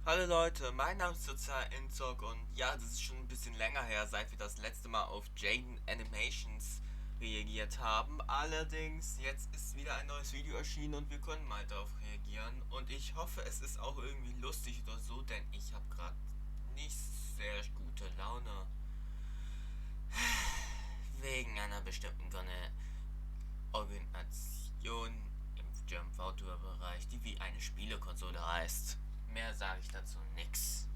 Hallo Leute, mein Name ist Sozala und ja, das ist schon ein bisschen länger her, seit wir das letzte Mal auf Jaiden Animations reagiert haben. Allerdings, jetzt ist wieder ein neues Video erschienen und wir können mal darauf reagieren. Und ich hoffe, es ist auch irgendwie lustig oder so, denn ich habe gerade nicht sehr gute Laune. Wegen einer bestimmten Organisation im Gervtuber-Bereich, die wie eine Spielekonsole heißt. Mehr sage ich dazu nix.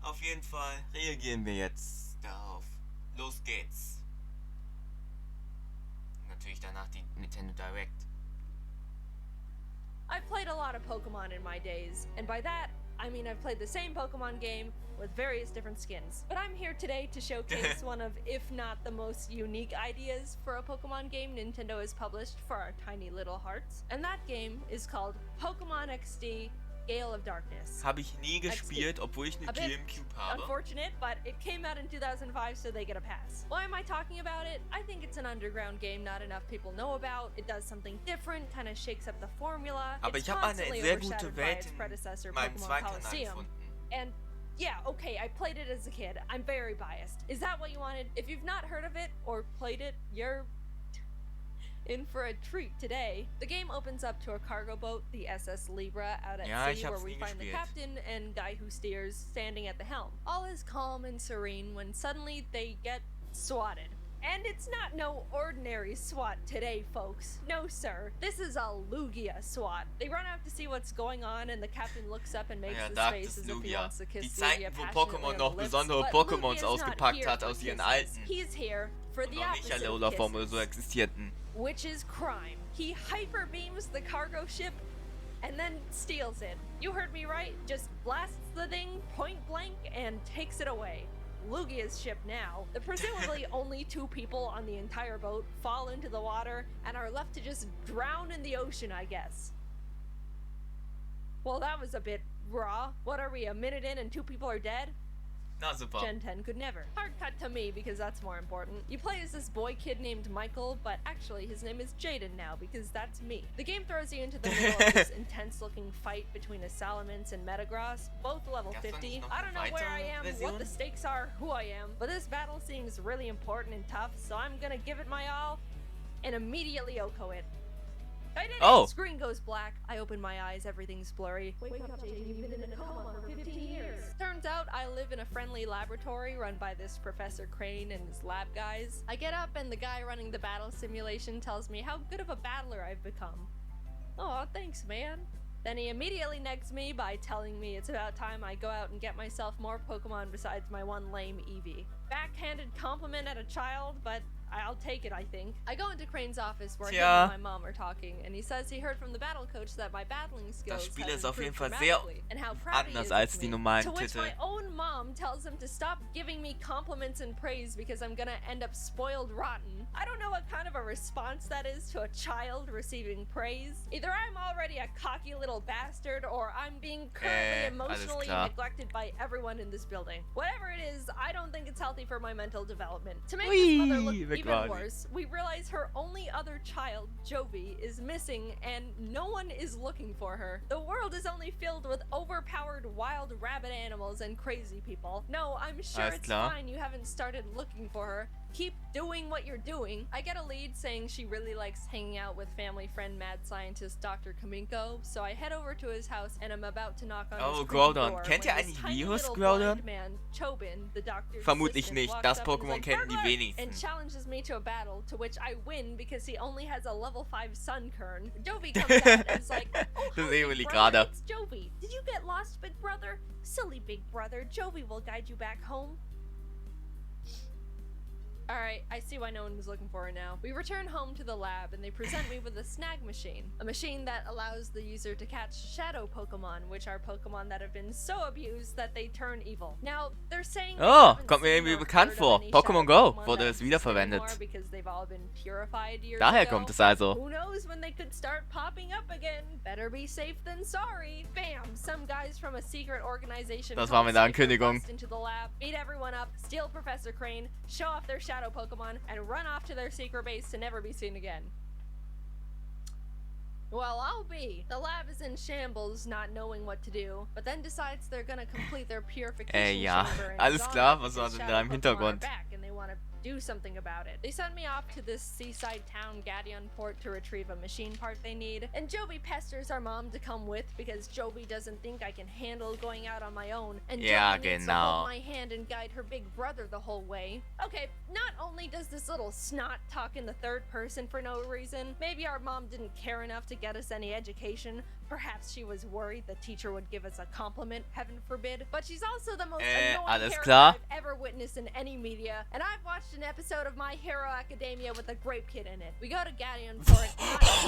Auf jeden Fall reagieren wir jetzt darauf. Los geht's. Natürlich danach die Nintendo Direct. I've played a lot of Pokemon in my days, and by that, I mean I've played the same Pokemon game with various different skins. But I'm here today to showcase one of, if not the most unique ideas for a Pokemon game Nintendo has published for our tiny little hearts. And that game is called Pokemon XD Gale of Darkness. Habe ich nie gespielt, obwohl ich eine GameCube habe. Unfortunate, but it came out in 2005, so they get a pass. Why am I talking about it? I think it's an underground game not enough people know about. It does something different, kind of shakes up the formula. Aber ich habe eine sehr gute Welt in meinem zweiten Kanal gefunden. And yeah, okay, I played it as a kid. I'm very biased. Is that what you wanted? If you've not heard of it or played it, you're in for a treat today. The game opens up to a cargo boat, the SS Libra, out at sea, where we find the captain and guy who steers standing at the helm. All is calm and serene when suddenly they get swatted. And it's not no ordinary SWAT today, folks. No, sir. This is a Lugia SWAT. They run out to see what's going on, and the captain looks up and makes this face as if he wants to kiss Lugia passionately on the lips. But Lugia's not here for kisses. He's here for the opposite of kisses, which is crime. He hyper beams the cargo ship and then steals it. You heard me right. Just blasts the thing point blank and takes it away. Lugia's ship now. The presumably only 2 people on the entire boat fall into the water and are left to just drown in the ocean, I guess. Well, that was a bit raw. What are we, a minute in and 2 people are dead? Na super. Gen 10 could never. Hard cut to me because that's more important. You play as this boy kid named Michael, but actually his name is Jaiden now because that's me. The game throws you into the middle of this intense looking fight between a Salamence and Metagross, both level 50. I don't know where I am, what the stakes are, who I am, but this battle seems really important and tough, so I'm gonna give it my all and immediately OHKO it. I did it! Screen goes black. I open my eyes, everything's blurry. Wake up, Jaiden, you've been in a coma for 15 years. Turns out I live in a friendly laboratory run by this Professor Crane and his lab guys. I get up and the guy running the battle simulation tells me how good of a battler I've become. Aw, thanks, man. Then he immediately negs me by telling me it's about time I go out and get myself more Pokemon besides my one lame Eevee. Backhanded compliment at a child, but I'll take it, I think. I go into Crane's office where he and my mom are talking, and he says he heard from the battle coach that my battling skills have improved dramatically, and how proud he is of me. To which my own mom tells him to stop giving me compliments and praise because I'm gonna end up spoiled rotten. I don't know what kind of a response that is to a child receiving praise. Either I'm already a cocky little bastard, or I'm being currently emotionally neglected by everyone in this building. Whatever it is, I don't think it's healthy for my mental development. To make this mother look even worse, we realize her only other child, Jovi, is missing and no one is looking for her. The world is only filled with overpowered wild rabbit animals and crazy people. No, I'm sure it's fine you haven't started looking for her. Keep doing what you're doing. I get a lead saying she really likes hanging out with family friend mad scientist Dr. Kaminko, so I head over to his house and I'm about to knock on his Groudon. Kennt ihr eigentlich Virus, Groudon? Vermutlich nicht. Das Pokémon kennen die wenigsten. And challenges me to a battle, to which I win because he only has a level 5 Sunkern. Jovi comes out and is like, oh, hi, Big Brother, it's Jovi. Did you get lost, Big Brother? Silly Big Brother, Jovi will guide you back home. Alright, I see why no one was looking for her now. We return home to the lab and they present me with a snag machine. A machine that allows the user to catch shadow Pokemon, which are Pokemon that have been so abused that they turn evil. Now, they're saying kommt mir irgendwie bekannt vor. Pokémon Go wurde es wiederverwendet. Daher kommt es also. Who knows when they could start popping up again? Better be safe than sorry. Bam! Some guys from a secret organization das war meine Ankündigung. Into the lab, beat everyone up, steal Professor Crane, show off their shadow Pokemon, and run off to their secret base to never be seen again. Well, I'll be. The lab is in shambles, not knowing what to do, but then decides they're gonna complete their purification Ja, chamber in alles Sozala klar, was war because denn shadow da im Pokemon are Hintergrund? back and they want to do something about it. They send me off to this seaside town Gadion port to retrieve a machine part they need, and Jovi pesters our mom to come with because Jovi doesn't think I can handle going out on my own, and Ja, Jovi needs to genau. hold my hand and guide her big brother the whole way. Okay, not only does this little snot talk in the third person for no reason, maybe our mom didn't care enough to get us any education. Perhaps she was worried the teacher would give us a compliment, heaven forbid. But she's also the most annoying alles character klar. I've ever witnessed in any media. And I've watched an episode of My Hero Academia with a grape kid in it. We go to Gadion for it,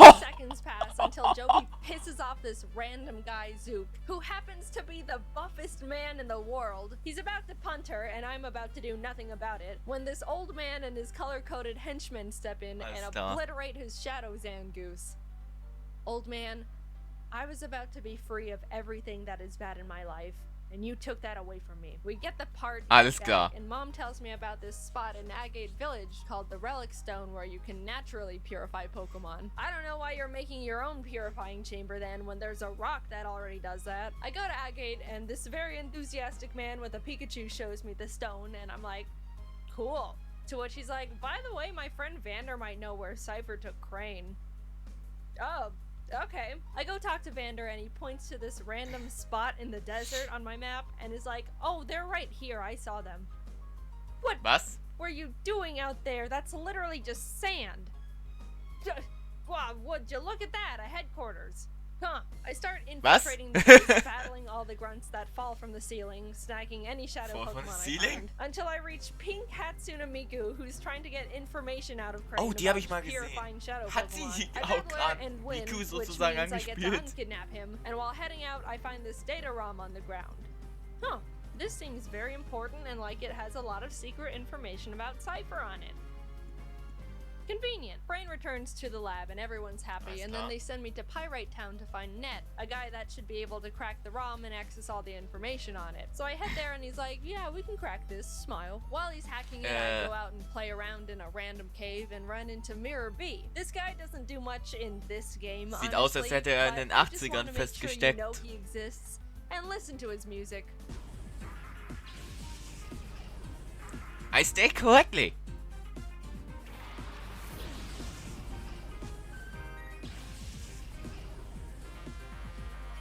not 2 seconds pass until Jovi pisses off this random guy, Zook, who happens to be the buffest man in the world. He's about to punt her, and I'm about to do nothing about it, when this old man and his color-coded henchmen step in Alles and klar. obliterate his shadow Zangoose. Old man, I was about to be free of everything that is bad in my life, and you took that away from me. We get the part Alles back, klar. and Mom tells me about this spot in Agate Village called the Relic Stone where you can naturally purify Pokemon. I don't know why you're making your own purifying chamber then when there's a rock that already does that. I go to Agate, and this very enthusiastic man with a Pikachu shows me the stone, and I'm like, cool. To which he's like, by the way, my friend Vander might know where Cypher took Crane. Oh, okay. I go talk to Vander and he points to this random spot in the desert on my map and is like, oh, they're right here, I saw them. What Was? were you doing out there? That's literally just sand. Wow, would you look at that, a headquarters. Huh. I start infiltrating the place, battling all the grunts that fall from the ceiling, snagging any shadow Fall from Pokemon the I ceiling? find, until I reach Pink Hatsune Miku, who's trying to get information out of Crane Oh, die hab about ich mal gesehen. purifying shadow Hat sie Pokemon. I auch battle her gerade and win, Miku which sozusagen means I get to angespielt? unkidnap him, and while heading out, I find this data ROM on the ground. Huh. This seems very important and like it has a lot of secret information about Cypher on it. Convenient. Brain returns to the lab and everyone's happy, and then they send me to Pyrite Town to find Net, a guy that should be able to crack the ROM and access all the information on it. So I head there and he's like, yeah, we can crack this, smile. While he's hacking it, I go out and play around in a random cave and run into Mirror B. This guy doesn't do much in this game, Sieht honestly, aus, als hätte er in but den I just 80ern wanna make sure you festgesteckt. know he exists and listen to his music. I stay correctly.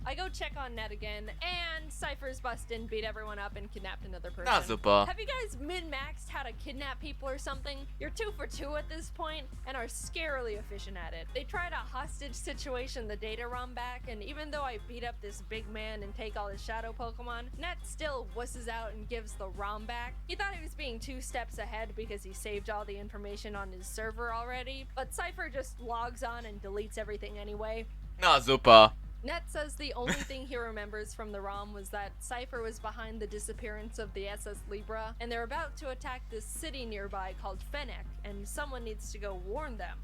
I go check on Net again, and Cypher's busted and beat everyone up and kidnapped another person. Na super. Have you guys min-maxed how to kidnap people or something? You're 2 for 2 at this point, and are scarily efficient at it. They try to hostage situation the data ROM back, and even though I beat up this big man and take all his shadow Pokemon, Net still wusses out and gives the ROM back. He thought he was being 2 steps ahead because he saved all the information on his server already, but Cypher just logs on and deletes everything anyway. Na super. Net says the only thing he remembers from the ROM was that Cypher was behind the disappearance of the SS Libra, and they're about to attack this city nearby called Fennec, and someone needs to go warn them.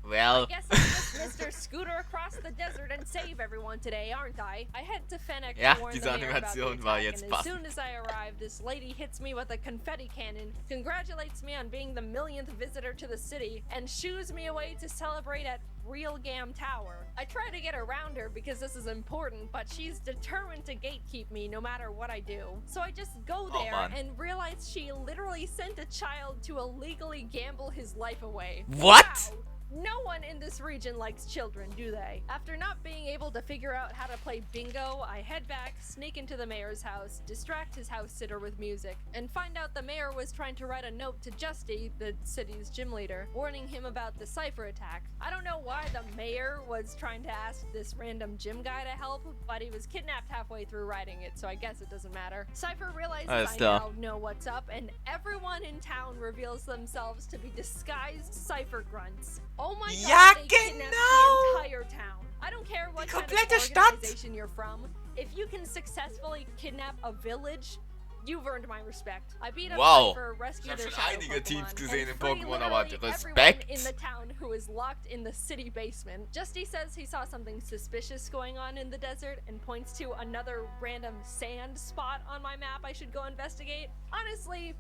Well, I guess I'm just Mr. Scooter across the desert and save everyone today, aren't I? I head to Fennec Ja, to warn diese the mayor about the Animation war attack, jetzt and as passend. soon as I arrive, this lady hits me with a confetti cannon, congratulates me on being the millionth visitor to the city, and shoos me away to celebrate at Real Gam Tower. I try to get around her because this is important, but she's determined to gatekeep me no matter what I do. So I just go Oh, there man. and realize she literally sent a child to illegally gamble his life away. What? Wow. No one in this region likes children, do they? After not being able to figure out how to play bingo, I head back, sneak into the mayor's house, distract his house sitter with music, and find out the mayor was trying to write a note to Justy, the city's gym leader, warning him about the Cypher attack. I don't know why the mayor was trying to ask this random gym guy to help, but he was kidnapped halfway through writing it, so I guess it doesn't matter. Cypher realizes Alles I klar. now know what's up, and everyone in town reveals themselves to be disguised Cypher grunts. Oh my Ja, god, they kidnapped genau! the entire town. I don't care what Die kind of komplette Stadt. organization you're from. If you can successfully kidnap a village, you've earned my respect. I beat up Wow. Cypher, Ich rescue hab their schon shadow einige Teams Pokemon, gesehen and in free Pokémon, aber literally everyone Respekt. in the town who is locked in the city basement. Justy says he saw something suspicious going on in the desert and points to another random sand spot on my map I should go investigate. Honestly,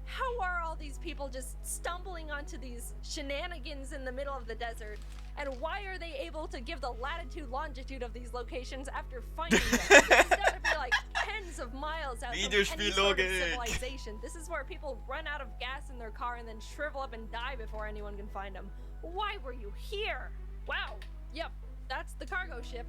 how are all these people just stumbling onto these shenanigans in the middle of the desert? And why are they able to give the latitude longitude of these locations after finding them? It's gotta be like tens of miles out from any sort of civilization. This is where people run out of gas in their car and then shrivel up and die before anyone can find them. Why were you here? Wow. Yep, that's the cargo ship.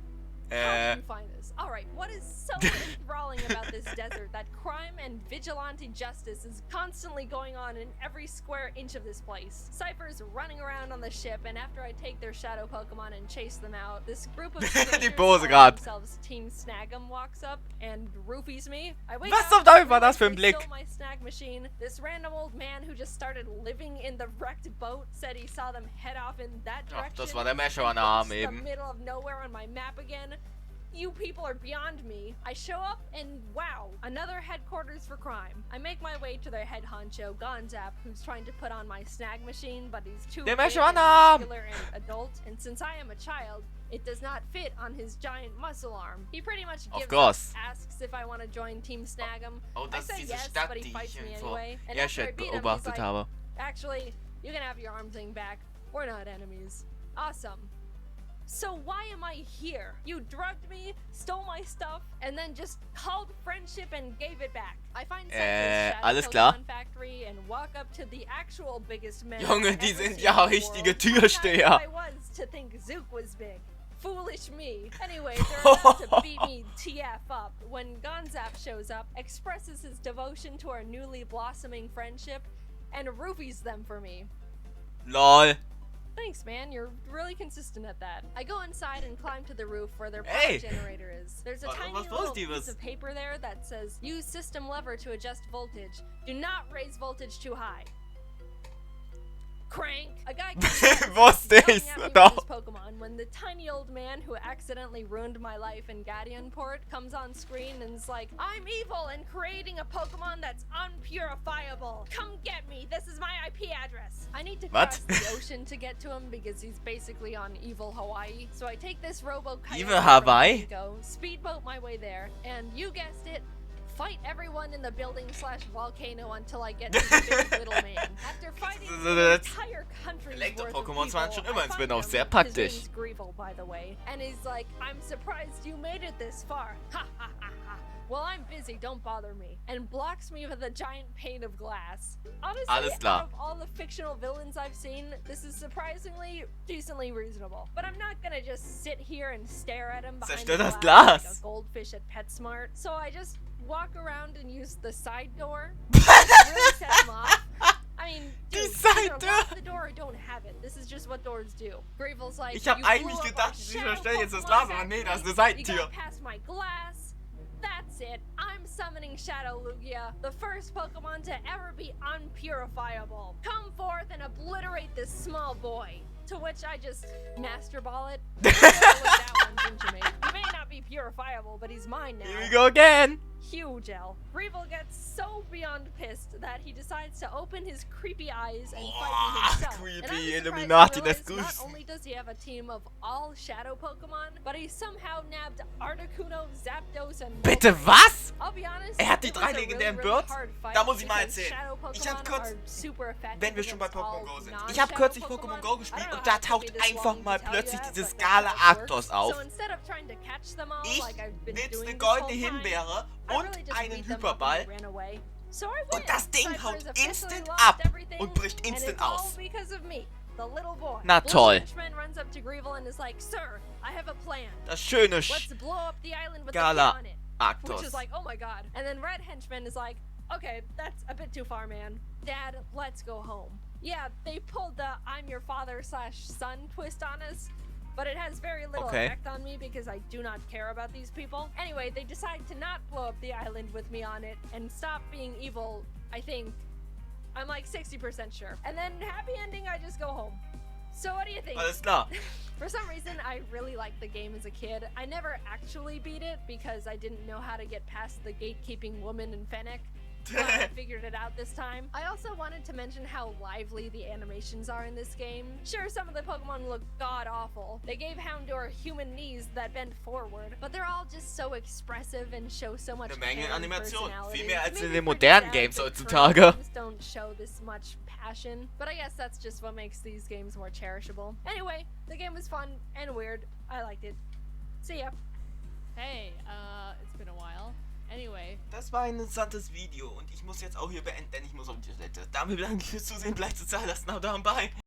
How did you find this? Alright, what is so enthralling about this desert that crime and vigilante justice is constantly going on in every square inch of this place? Cypher's running around on the ship, and after I take their shadow Pokemon and chase them out, this group of strangers calling themselves Team Snag'em walks up and roofies me. I wake up, zum Teufel war das für ein they Blick? stole my snag machine. This random old man who just started living in the wrecked boat said he saw them head off in that direction. Ach, das war der Mescher-Arm The eben. middle of nowhere on my map again. You people are beyond me. I show up and wow, another headquarters for crime. I make my way to their head honcho, Gonzap, who's trying to put on my snag machine, but he's too big and muscular and adult, and since I am a child, it does not fit on his giant muscle arm. He pretty much gives up, asks if I want to join Team Snag'em. I say yes, but he fights me anyway. And after I beat him, he's like, actually, you can have your arm thing back. We're not enemies. Awesome. So why am I here? You drugged me, stole my stuff, and then just called friendship and gave it back. I find alles klar. Factory and walk up to the actual biggest man. Junge, die sind ja richtige Türsteher. I was to think Zook was big. Foolish me. Anyway, they're about to beat me TF up when Gonzap shows up, expresses his devotion to our newly blossoming friendship, and roofies them for me. LOL. Thanks, man. You're really consistent at that. I go inside and climb to the roof where their power generator is. There's a tiny little piece of paper there that says, use system lever to adjust voltage. Do not raise voltage too high. Crank. A guy Wusste ich's doch. Pokemon when the tiny old man who accidentally ruined my life in Gadianport comes on screen and is like, I'm evil and creating a Pokemon that's unpurifiable. Come get me. This is my IP address. I need to cross the ocean to get to him because he's basically on evil Hawaii. So I take this Evil Hawaii? Speedboat my way there, and you guessed it, fight everyone in the building / volcano until I get to the big little man. After fighting the entire country's worth of Pokémons waren schon people, immer ins I find Spin-off sehr him. praktisch. His name's Grevel, by the way, and he's like, I'm surprised you made it this far. Ha ha ha ha. Well, I'm busy, don't bother me. And blocks me with a giant pane of glass. Honestly, out of all the fictional villains I've seen, this is surprisingly decently reasonable. But I'm not gonna just sit here and stare at him behind the glass like a goldfish at PetSmart. So I just walk around and use the side door. Really set him off. I mean, dude, either lock the door or don't have it. This is just what doors do. Gravel's like, ich hab eigentlich gedacht, ich verstelle jetzt das Glas, aber nee, das ist eine Seitentür. You got past my glass. That's it. I'm summoning Shadow Lugia, the first Pokemon to ever be unpurifiable. Come forth and obliterate this small boy. To which I just Master Ball it. That one, didn't you, mate? He may not be purifiable, but he's mine now. Here we go again. Huge L. Grevel gets so beyond pissed that he decides to open his creepy eyes and fight me himself. Creepy Illuminati, that's not only does he have a team of all shadow Pokemon, but he somehow nabbed Articuno, Zapdos, and Bitte was? I'll be honest, Er hat die drei legendären Birds? Da muss ich mal erzählen. Ich hab kurz, wenn wir schon bei Pokémon Go sind, ich habe kürzlich Pokémon Go gespielt und da taucht einfach mal plötzlich dieses Gala-Arktos auf. Ich nitze eine goldene Himbeere und einen Hyperball und das Ding haut instant ab und bricht instant aus. Na toll. Das schöne Gala-Arktos. And then Red Henchman is like, okay, that's a bit too far, man. Dad, let's go home. Yeah, they pulled the I'm your father / son twist on us, but it has very little effect on me because I do not care about these people. Anyway, they decide to not blow up the island with me on it and stop being evil, I think. I'm like 60% sure. And then happy ending, I just go home. So what do you think? Alles klar. For some reason, I really liked the game as a kid. I never actually beat it because I didn't know how to get past the gatekeeping woman in Fennec. I figured it out this time. I also wanted to mention how lively the animations are in this game. Sure, some of the Pokemon look god-awful. They gave Houndour human knees that bend forward, but they're all just so expressive and show so much Eine Menge care and Animation, personality. viel mehr als It in made den me pretty modernen sad Games that heutzutage. current games don't show this much passion, but I guess that's just what makes these games more cherishable. Anyway, the game was fun and weird. I liked it. See ya. Hey, it's been a while. Anyway. Das war ein interessantes Video und ich muss jetzt auch hier beenden, denn ich muss auf die Toilette. Damit bedanke ich fürs Zusehen, bleibt sozial, lasst ein Abo dabei.